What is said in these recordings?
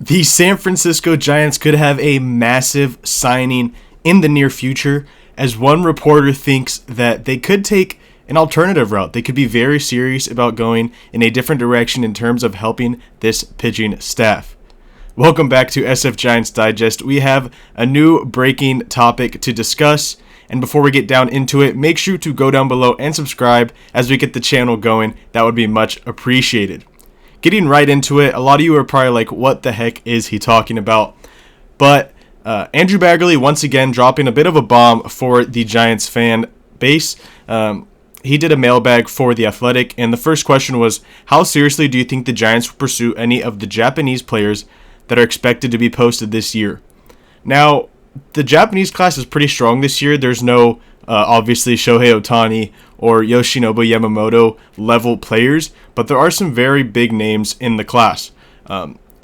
The San Francisco Giants could have a massive signing in the near future, as one reporter thinks that they could take an alternative route. They could be very serious about going in a different direction in terms of helping this pitching staff. Welcome back to SF Giants Digest. We have a new breaking topic to discuss, and before we get down into it, make sure to go down below and subscribe as we get the channel going. That would be much appreciated. Getting right into it, a lot of you are probably like, what the heck is he talking about? But Andrew Baggarly once again dropping a bit of a bomb for the Giants fan base. He did a mailbag for The Athletic, and the first question was, how seriously do you think the Giants will pursue any of the Japanese players that are expected to be posted this year? Now, the Japanese class is pretty strong this year. There's no, obviously, Shohei Ohtani or Yoshinobu Yamamoto level players, but there are some very big names in the class.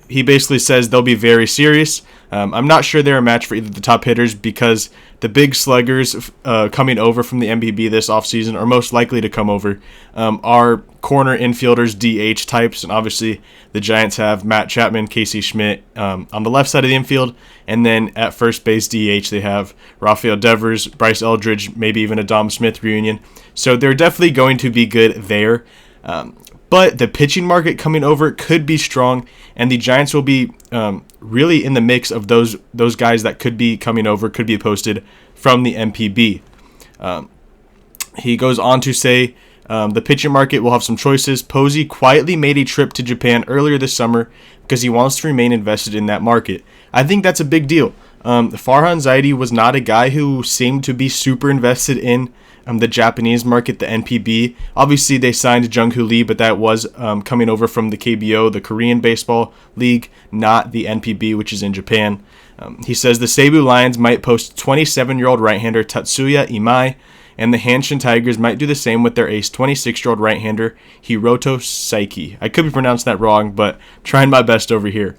He basically says they'll be very serious. I'm not sure they're a match for either the top hitters because the big sluggers coming over from the MPB this offseason are most likely to come over are corner infielders, DH types, and obviously the Giants have Matt Chapman, Casey Schmidt on the left side of the infield, and then at first base DH they have Rafael Devers, Bryce Eldridge, maybe even a Dom Smith reunion. So they're definitely going to be good there. But the pitching market coming over could be strong, and the Giants will be really in the mix of those guys that could be coming over, could be posted from the MPB. He goes on to say the pitching market will have some choices. Posey quietly made a trip to Japan earlier this summer because he wants to remain invested in that market. I think that's a big deal. Farhan Zaidi was not a guy who seemed to be super invested in the Japanese market, the NPB. Obviously, they signed Jung Hoo Lee, but that was coming over from the KBO, the Korean Baseball League, not the NPB, which is in Japan. He says the Seibu Lions might post 27-year-old right-hander Tatsuya Imai, and the Hanshin Tigers might do the same with their ace 26-year-old right-hander Hiroto Saiki. I could be pronouncing that wrong, but trying my best over here.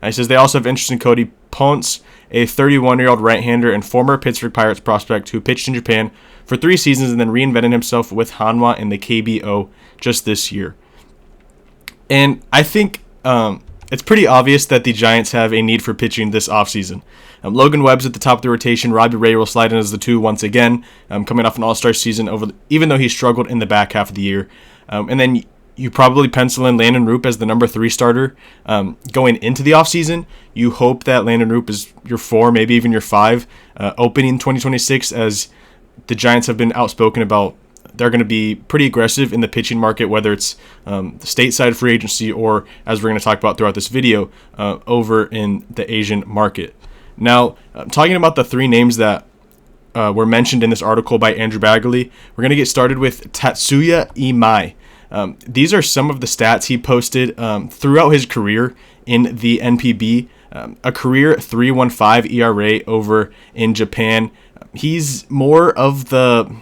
He says they also have interest in Cody Ponce, a 31-year-old right-hander and former Pittsburgh Pirates prospect who pitched in Japan for 3 seasons and then reinvented himself with Hanwha in the KBO just this year. And I think it's pretty obvious that the Giants have a need for pitching this offseason. Logan Webb's at the top of the rotation. Robbie Ray will slide in as the 2 once again, coming off an all-star season, even though he struggled in the back half of the year. And then you probably pencil in Landon Roop as the number 3 starter going into the offseason. You hope that Landon Roop is your 4, maybe even your 5, opening 2026, as the Giants have been outspoken about they're going to be pretty aggressive in the pitching market, whether it's the stateside free agency or, as we're going to talk about throughout this video, over in the Asian market. Now, talking about the 3 names that were mentioned in this article by Andrew Baggarly, we're going to get started with Tatsuya Imai. These are some of the stats he posted throughout his career in the NPB. A career 3.15 ERA over in Japan. He's more of the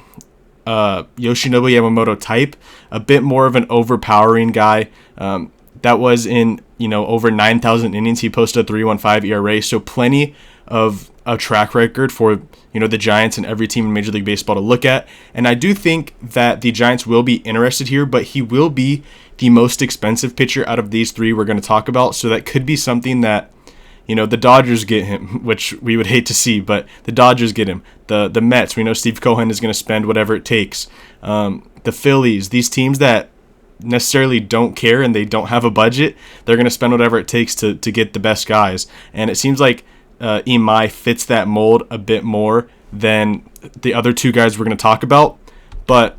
Yoshinobu Yamamoto type, a bit more of an overpowering guy. That was in over 9,000 innings. He posted a 3.15 ERA, so plenty of a track record for the Giants and every team in Major League Baseball to look at. And I do think that the Giants will be interested here, but he will be the most expensive pitcher out of these 3 we're going to talk about. So that could be something that the Dodgers get him, which we would hate to see, but the Dodgers get him. The Mets, we know Steve Cohen is going to spend whatever it takes. The Phillies, these teams that necessarily don't care and they don't have a budget, they're going to spend whatever it takes to get the best guys. And it seems like Imai fits that mold a bit more than the other 2 guys we're going to talk about. But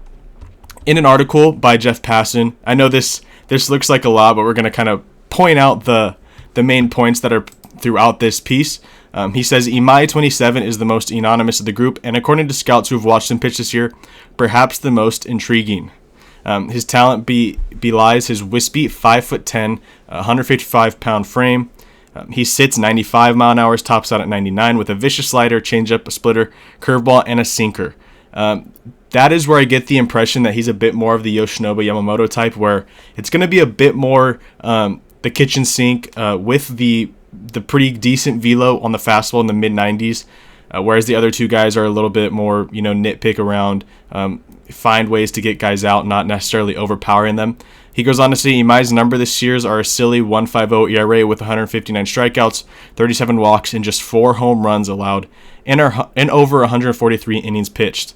in an article by Jeff Passan, I know this looks like a lot, but we're going to kind of point out the main points that are throughout this piece. He says Imai 27 is the most anonymous of the group, and according to scouts who have watched him pitch this year, perhaps the most intriguing. His talent belies his wispy 5'10", 155-pound frame. He sits 95 mile an hour, tops out at 99 with a vicious slider, changeup, a splitter, curveball, and a sinker. That is where I get the impression that he's a bit more of the Yoshinobu Yamamoto type, where it's going to be a bit more the kitchen sink with the pretty decent velo on the fastball in the mid-90s, whereas the other 2 guys are a little bit more, nitpick around, find ways to get guys out, not necessarily overpowering them. He goes on to say Imai's number this year's are a silly 1.50 ERA with 159 strikeouts, 37 walks, and just 4 home runs allowed, and over 143 innings pitched.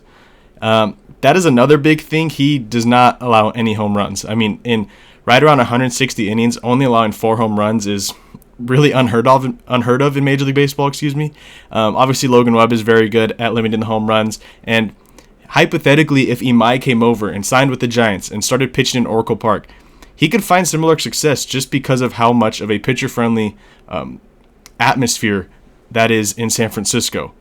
That is another big thing. He does not allow any home runs. I mean, in right around 160 innings, only allowing 4 home runs is really unheard of in Major League Baseball. Obviously, Logan Webb is very good at limiting the home runs, and hypothetically, if Imai came over and signed with the Giants and started pitching in Oracle Park, he could find similar success just because of how much of a pitcher-friendly atmosphere that is in San Francisco.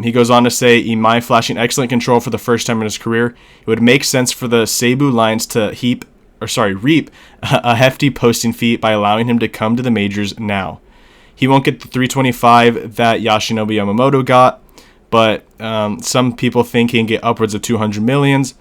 He goes on to say, Imai flashing excellent control for the first time in his career. It would make sense for the Cebu Lions to reap a hefty posting fee by allowing him to come to the majors now. He won't get the 325 that Yoshinobu Yamamoto got, but some people think he can get upwards of 200 millions.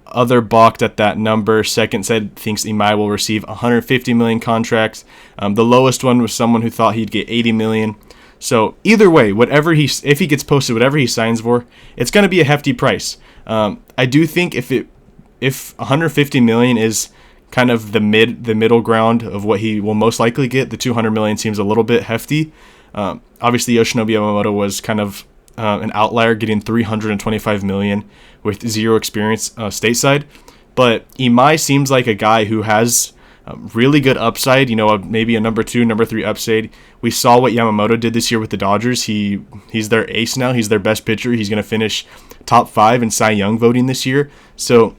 Other balked at that number. Second said thinks Imai will receive 150 million contracts. The lowest one was someone who thought he'd get 80 million. So either way, if he gets posted, whatever he signs for, it's going to be a hefty price. I do think if 150 million is kind of the middle ground of what he will most likely get, the 200 million seems a little bit hefty. Obviously, Yoshinobu Yamamoto was kind of an outlier, getting 325 million with zero experience stateside. But Imai seems like a guy who has really good upside, maybe a number 2, number 3 upside. We saw what Yamamoto did this year with the Dodgers. He's their ace now. He's their best pitcher. He's going to finish top 5 in Cy Young voting this year. So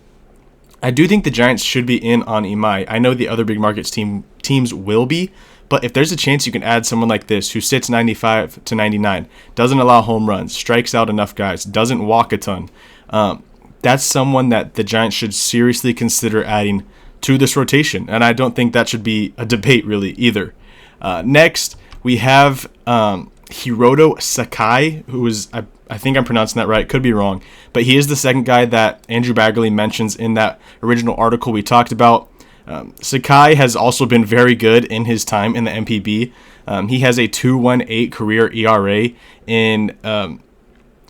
I do think the Giants should be in on Imai. I know the other big markets teams will be, but if there's a chance you can add someone like this who sits 95 to 99, doesn't allow home runs, strikes out enough guys, doesn't walk a ton, that's someone that the Giants should seriously consider adding to this rotation. And I don't think that should be a debate really either. Next, we have Hiroto Sakai, who is, I think I'm pronouncing that right, could be wrong, but he is the second guy that Andrew Baggerly mentions in that original article we talked about. Sakai has also been very good in his time in the MPB. He has a 2.18 career ERA in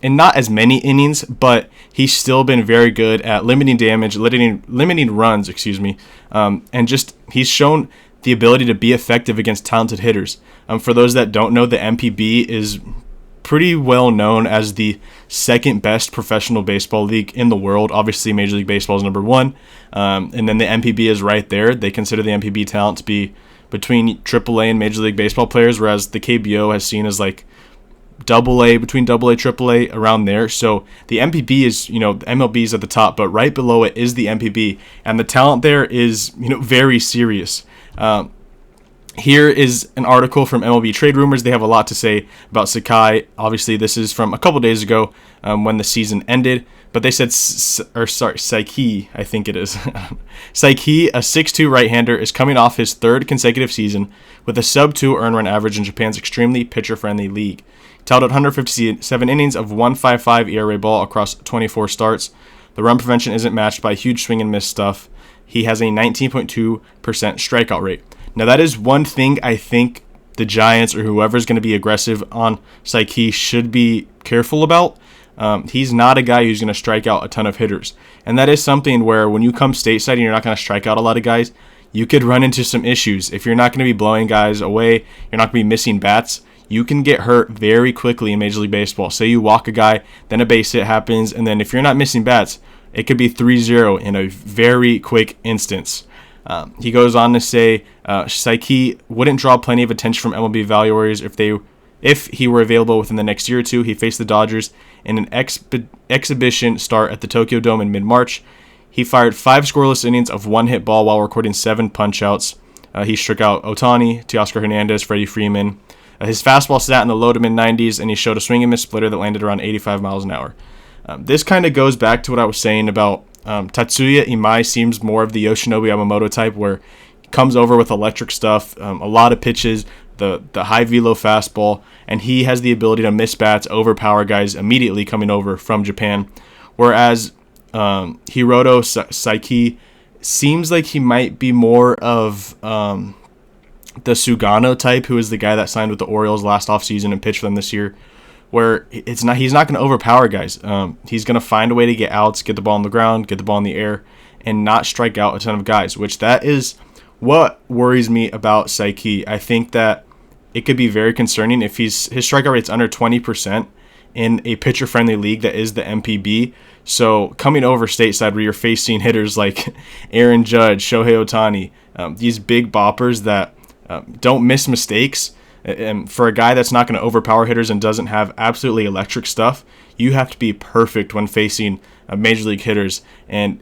not as many innings, but he's still been very good at limiting damage, limiting runs, and just he's shown the ability to be effective against talented hitters. For those that don't know, the MPB is pretty well known as the second best professional baseball league in the world. Obviously, Major League Baseball is number 1, and then the MPB is right there. They consider the MPB talent to be between AAA and Major League Baseball players, whereas the KBO has seen as like AA, between AA, AAA, around there. So the MPB is, the MLB is at the top, but right below it is the MPB, and the talent there is, very serious. Here is an article from MLB Trade Rumors. They have a lot to say about Sakai. Obviously, this is from a couple days ago when the season ended. But they said, Saiki, I think it is. Saiki, a 6'2 right-hander, is coming off his 3rd consecutive season with a sub-2 earned run average in Japan's extremely pitcher-friendly league. He tallied 157 innings of 1.55 ERA ball across 24 starts. The run prevention isn't matched by huge swing and miss stuff. He has a 19.2% strikeout rate. Now, that is one thing I think the Giants or whoever's going to be aggressive on Saiki should be careful about. He's not a guy who's going to strike out a ton of hitters. And that is something where when you come stateside and you're not going to strike out a lot of guys, you could run into some issues. If you're not going to be blowing guys away, you're not going to be missing bats, you can get hurt very quickly in Major League Baseball. Say you walk a guy, then a base hit happens, and then if you're not missing bats, it could be 3-0 in a very quick instance. He goes on to say Saiki wouldn't draw plenty of attention from MLB evaluators if he were available within the next year or two. He faced the Dodgers in an exhibition start at the Tokyo Dome in mid-March. He fired 5 scoreless innings of 1-hit ball while recording 7 punch-outs. He struck out Ohtani, Teoscar Hernandez, Freddie Freeman. His fastball sat in the low to mid-90s, and he showed a swing and miss splitter that landed around 85 miles an hour. This kind of goes back to what I was saying about Tatsuya Imai. Seems more of the Yoshinobu Yamamoto type, where he comes over with electric stuff, a lot of pitches, the high velo fastball, and he has the ability to miss bats, overpower guys immediately coming over from Japan. Whereas Hiroto Saiki seems like he might be more of the Sugano type, who is the guy that signed with the Orioles last offseason and pitched for them this year, where he's not going to overpower guys. He's going to find a way to get outs, get the ball on the ground, get the ball in the air, and not strike out a ton of guys, which that is what worries me about Saiki. I think that it could be very concerning if his strikeout rate's under 20% in a pitcher-friendly league that is the MPB. So coming over stateside where you're facing hitters like Aaron Judge, Shohei Ohtani, these big boppers that don't miss mistakes, and for a guy that's not going to overpower hitters and doesn't have absolutely electric stuff, you have to be perfect when facing major league hitters, and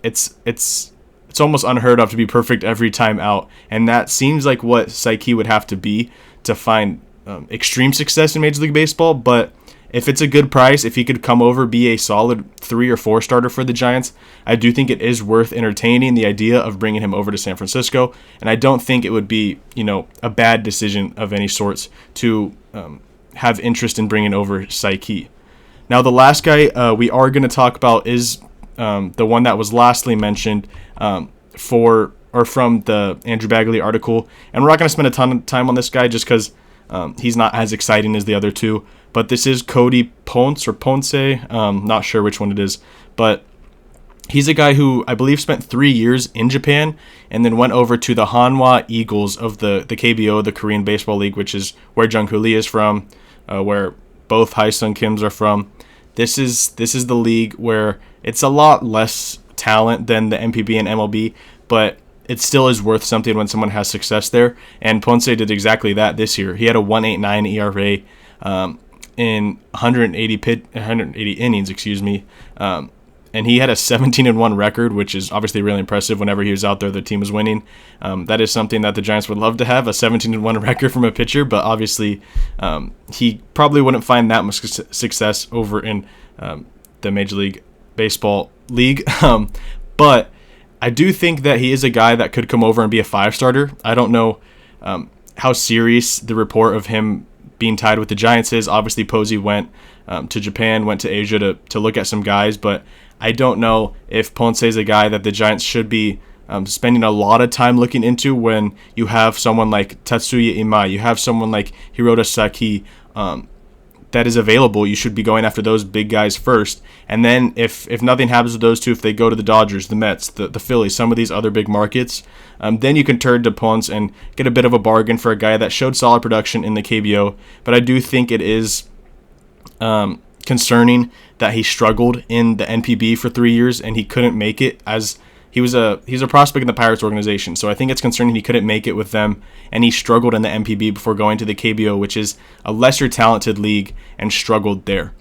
it's almost unheard of to be perfect every time out, and that seems like what Saiki would have to be to find extreme success in Major League Baseball. But if it's a good price, if he could come over, be a solid 3 or 4 starter for the Giants, I do think it is worth entertaining the idea of bringing him over to San Francisco. And I don't think it would be, a bad decision of any sorts to have interest in bringing over Saiki. Now, the last guy we are going to talk about is the one that was lastly mentioned from the Andrew Bagley article. And we're not going to spend a ton of time on this guy just because he's not as exciting as the other two. But this is Cody Ponce, not sure which one it is. But he's a guy who I believe spent 3 years in Japan and then went over to the Hanwha Eagles of the KBO, the Korean Baseball League, which is where Jung Hoo Lee is from, where both Hae-Sung Kims are from. This is the league where it's a lot less talent than the MPB and MLB, but it still is worth something when someone has success there. And Ponce did exactly that this year. He had a 1.89 ERA in 180 innings, and he had a 17-1 record, which is obviously really impressive. Whenever he was out there, the team was winning. That is something that the Giants would love to have, a 17-1 record from a pitcher, but obviously he probably wouldn't find that much success over in the Major League Baseball League. But I do think that he is a guy that could come over and be a 5-starter. I don't know how serious the report of him being tied with the Giants is. Obviously, Posey went to Japan, went to Asia to look at some guys, but I don't know if Ponce is a guy that the Giants should be spending a lot of time looking into when you have someone like Tatsuya Imai, you have someone like Hirota Saki that is available. You should be going after those big guys first. And then if nothing happens with those two, if they go to the Dodgers, the Mets, the Phillies, some of these other big markets, then you can turn to Ponce and get a bit of a bargain for a guy that showed solid production in the KBO. But I do think it is concerning that he struggled in the NPB for 3 years and he couldn't make it, as he's a prospect in the Pirates organization. So I think it's concerning he couldn't make it with them, and he struggled in the NPB before going to the KBO, which is a lesser talented league, and struggled there.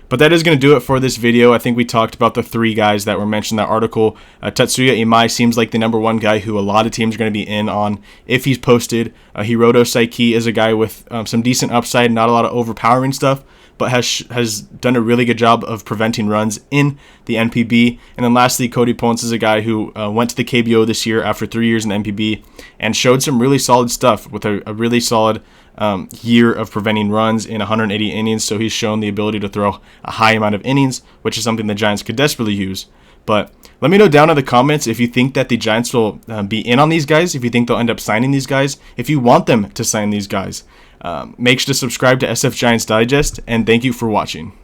But that is going to do it for this video. I think we talked about the 3 guys that were mentioned in that article. Tatsuya Imai seems like the number 1 guy who a lot of teams are going to be in on if he's posted. Hiroto Saiki is a guy with some decent upside, not a lot of overpowering stuff, but has done a really good job of preventing runs in the NPB. And then lastly, Cody Ponce is a guy who went to the KBO this year after 3 years in the NPB and showed some really solid stuff with a really solid year of preventing runs in 180 innings. So he's shown the ability to throw a high amount of innings, which is something the Giants could desperately use. But let me know down in the comments if you think that the Giants will be in on these guys, if you think they'll end up signing these guys, if you want them to sign these guys. Make sure to subscribe to SF Giants Digest, and thank you for watching.